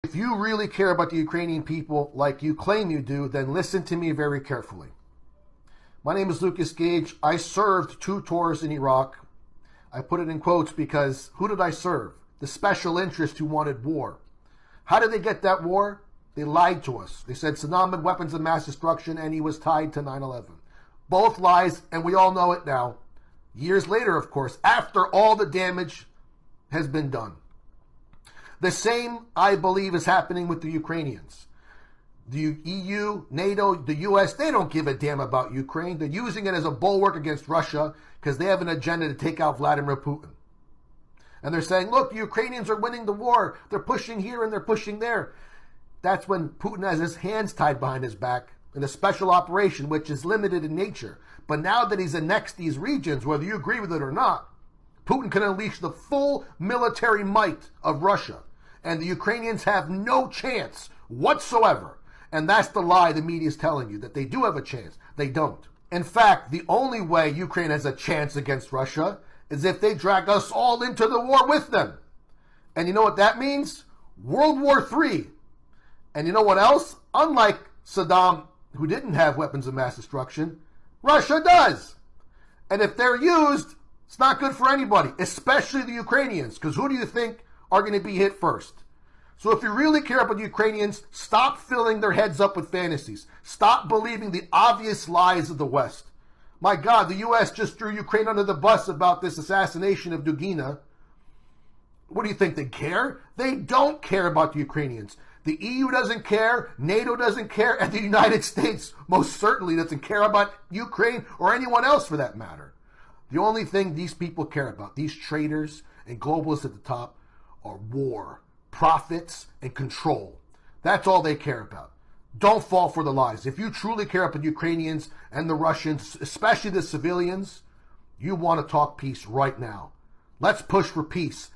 If you really care about the Ukrainian people like you claim you do, then listen to me very carefully. My name is Lucas Gage. I served 2 tours in Iraq. I put it in quotes because who did I serve? The special interest who wanted war. How did they get that war? They lied to us. They said Saddam had weapons of mass destruction and he was tied to 9/11. Both lies, and we all know it now. Years later, of course, after all the damage has been done. The same, I believe, is happening with the Ukrainians. The EU, NATO, the US, they don't give a damn about Ukraine. They're using it as a bulwark against Russia because they have an agenda to take out Vladimir Putin. And they're saying, look, the Ukrainians are winning the war. They're pushing here and they're pushing there. That's when Putin has his hands tied behind his back in a special operation, which is limited in nature. But now that he's annexed these regions, whether you agree with it or not, Putin can unleash the full military might of Russia. And the Ukrainians have no chance whatsoever. And that's the lie the media is telling you, that they do have a chance. They don't. In fact, the only way Ukraine has a chance against Russia is if they drag us all into the war with them. And you know what that means? World War III. And you know what else? Unlike Saddam, who didn't have weapons of mass destruction, Russia does. And if they're used, it's not good for anybody, especially the Ukrainians, because who do you think are going to be hit first? So if you really care about the Ukrainians, stop filling their heads up with fantasies. Stop believing the obvious lies of the West. My God, the U.S. just threw Ukraine under the bus about this assassination of Dugina. What do you think? They care? They don't care about the Ukrainians. The EU doesn't care, NATO doesn't care, and the United States most certainly doesn't care about Ukraine or anyone else for that matter. The only thing these people care about, these traitors and globalists at the top, are war, profits, and control. That's all they care about. Don't fall for the lies. If you truly care about the Ukrainians and the Russians, especially the civilians, you want to talk peace right now. Let's push for peace.